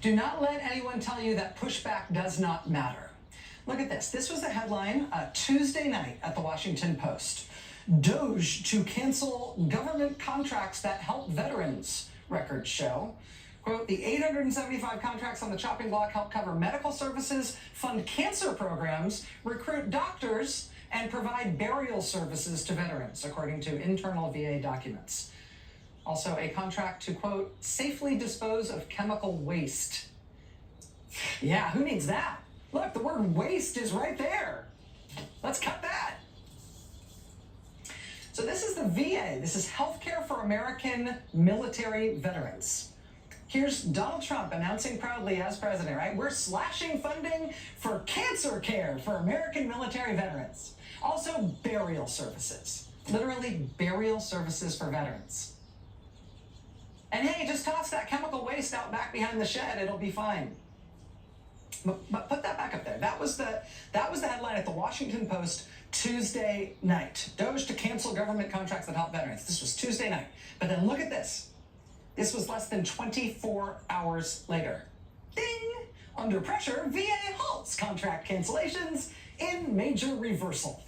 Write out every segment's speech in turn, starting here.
Do not let anyone tell you that pushback does not matter. Look at this. This was the headline Tuesday night at the Washington Post. Doge to cancel government contracts that help veterans, records show. Quote, the 875 contracts on the chopping block help cover medical services, fund cancer programs, recruit doctors, and provide burial services to veterans, according to internal VA documents. Also, a contract to, quote, safely dispose of chemical waste. Yeah, who needs that? Look, the word waste is right there. Let's cut that. So this is the VA. This is healthcare for American military veterans. Here's Donald Trump announcing proudly as president, right? We're slashing funding for cancer care for American military veterans. Also, burial services. Literally, burial services for veterans. And hey, just toss that chemical waste out back behind the shed. It'll be fine. But put that back up there. That was the headline at the Washington Post Tuesday night. Doge to cancel government contracts that help veterans. This was Tuesday night. But then look at this. This was less than 24 hours later. Ding! Under pressure, VA halts contract cancellations in major reversal.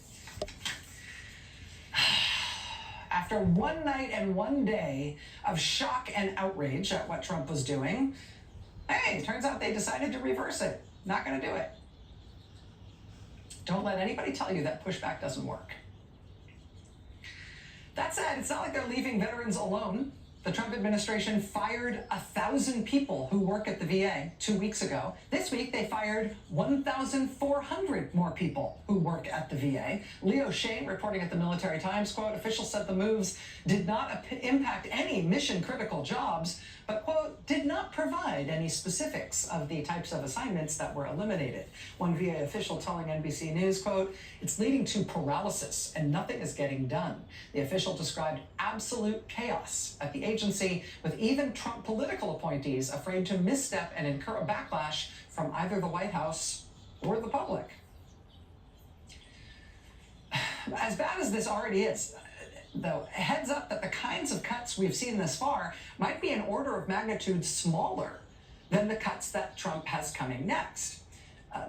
After one night and one day of shock and outrage at what Trump was doing, hey, turns out they decided to reverse it. Not going to do it. Don't let anybody tell you that pushback doesn't work. That said, it's not like they're leaving veterans alone. The Trump administration fired 1,000 people who work at the VA 2 weeks ago. This week, they fired 1,400 more people who work at the VA. Leo Shane, reporting at the Military Times, quote, officials said the moves did not impact any mission-critical jobs, but, quote, did not provide any specifics of the types of assignments that were eliminated. One VA official telling NBC News, quote, it's leading to paralysis and nothing is getting done. The official described absolute chaos at the agency, with even Trump political appointees afraid to misstep and incur a backlash from either the White House or the public. As bad as this already is, though, heads up that the kinds of cuts we've seen this far might be an order of magnitude smaller than the cuts that Trump has coming next.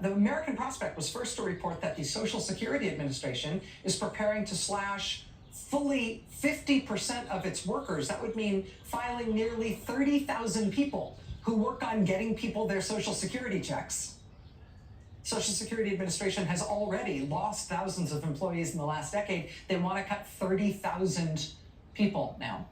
The American Prospect was first to report that the Social Security Administration is preparing to slash fully 50% of its workers. That would mean filing nearly 30,000 people who work on getting people their Social Security checks. Social Security Administration has already lost thousands of employees in the last decade. They want to cut 30,000 people now.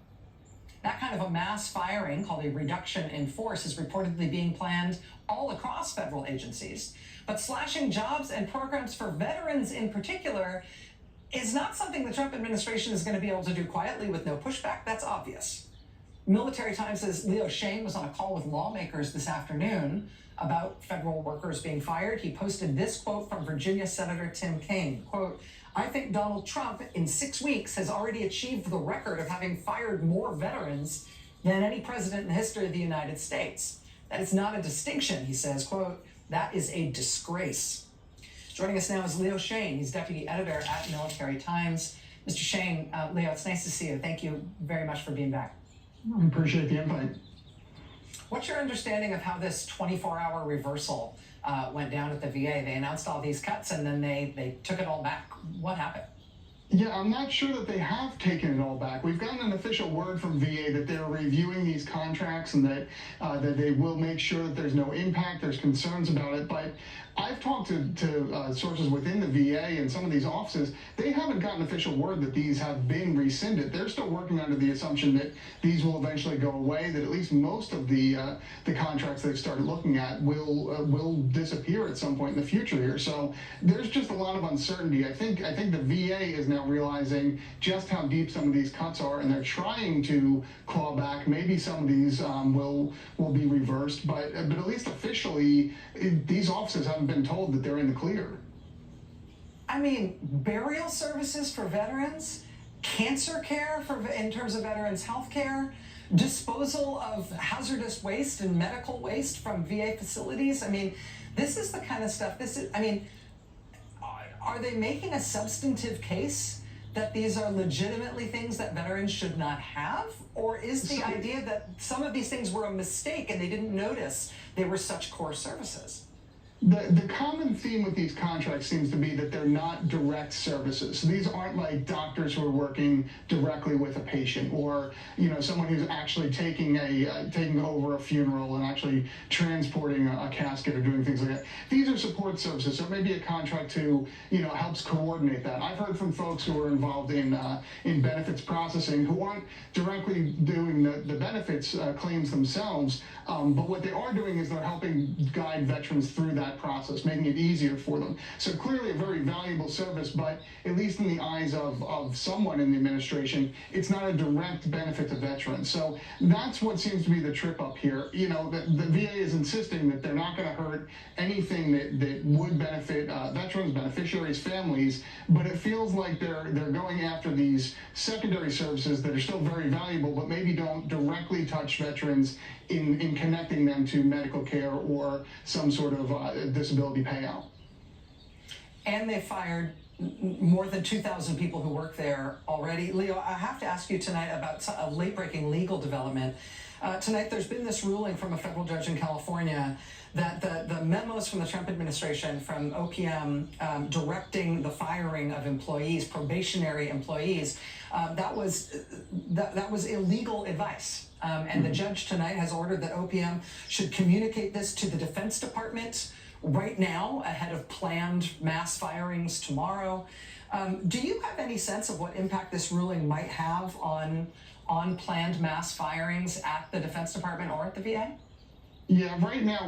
That kind of a mass firing, called a reduction in force, is reportedly being planned all across federal agencies. But slashing jobs and programs for veterans in particular is not something the Trump administration is going to be able to do quietly with no pushback. That's obvious. Military Times says Leo Shane was on a call with lawmakers this afternoon about federal workers being fired. He posted this quote from Virginia Senator Tim Kaine, quote, I think Donald Trump in 6 weeks has already achieved the record of having fired more veterans than any president in the history of the United States. That is not a distinction, he says, quote, that is a disgrace. Joining us now is Leo Shane. He's deputy editor at Military Times. Mr. Shane, Leo, it's nice to see you. Thank you very much for being back. I appreciate the invite. What's your understanding of how this 24-hour reversal went down at the VA? They announced all these cuts and then they took it all back. What happened? Yeah, I'm not sure that they have taken it all back. We've gotten an official word from VA that they're reviewing these contracts and that they will make sure that there's no impact, there's concerns about it. But I've talked to sources within the VA and some of these offices. They haven't gotten official word that these have been rescinded. They're still working under the assumption that these will eventually go away, that at least most of the contracts they've started looking at will disappear at some point in the future here. So there's just a lot of uncertainty. I think the VA is now realizing just how deep some of these cuts are, and they're trying to claw back. Maybe some of these will be reversed, but at least officially, these offices haven't been told that they're in the clear. I mean, burial services for veterans, cancer care in terms of veterans' health care, disposal of hazardous waste and medical waste from VA facilities. I mean, this is the kind of stuff, are they making a substantive case that these are legitimately things that veterans should not have? Or is the idea that some of these things were a mistake and they didn't notice they were such core services? The common theme with these contracts seems to be that they're not direct services. So these aren't like doctors who are working directly with a patient, or someone who's actually taking over a funeral and actually transporting a casket or doing things like that. These are support services. So it may be a contract who helps coordinate that. I've heard from folks who are involved in benefits processing who aren't directly doing the benefits claims themselves, but what they are doing is they're helping guide veterans through that process, making it easier for them. So clearly a very valuable service, but at least in the eyes of someone in the administration, it's not a direct benefit to veterans. So that's what seems to be the trip up here. The VA is insisting that they're not going to hurt anything that would benefit veterans, beneficiaries, families, but it feels like they're going after these secondary services that are still very valuable, but maybe don't directly touch veterans in connecting them to medical care or some sort of disability payout. And they fired more than 2,000 people who work there already. Leo, I have to ask you tonight about a late-breaking legal development. Tonight there's been this ruling from a federal judge in California that the memos from the Trump administration, from OPM, directing the firing of employees, probationary employees, that was illegal advice. And the judge tonight has ordered that OPM should communicate this to the Defense Department right now, ahead of planned mass firings tomorrow. Do you have any sense of what impact this ruling might have on planned mass firings at the Defense Department or at the VA? Yeah, right now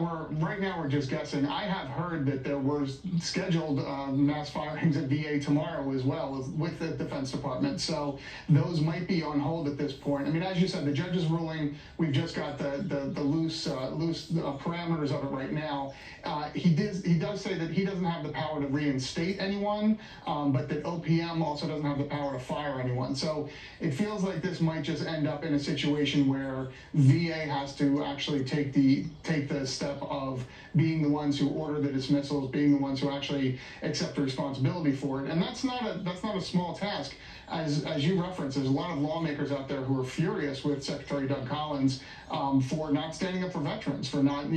we're just guessing. I have heard that there were scheduled mass firings at VA tomorrow as well with the Defense Department. So those might be on hold at this point. I mean, as you said, the judge's ruling, we've just got the loose parameters of it right now. He does say that he doesn't have the power to reinstate anyone, but that OPM also doesn't have the power to fire anyone. So it feels like this might just end up in a situation where VA has to actually take the step of being the ones who order the dismissals, being the ones who actually accept the responsibility for it. And that's not a small task. As you referenced, there's a lot of lawmakers out there who are furious with Secretary Doug Collins for not standing up for veterans, for not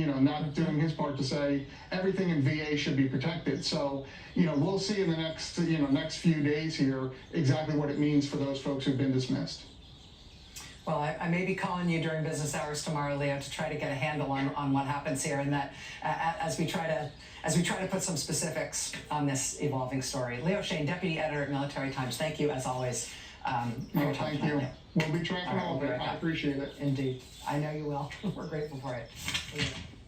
doing his part to say everything in VA should be protected. So we'll see in the next few days here exactly what it means for those folks who've been dismissed. Well, I may be calling you during business hours tomorrow, Leo, to try to get a handle on what happens here, and that as we try to put some specifics on this evolving story. Leo Shane, Deputy Editor at Military Times, thank you as always. Thank you. We'll be tracking all of it. I appreciate it. Indeed. I know you will. We're grateful for it.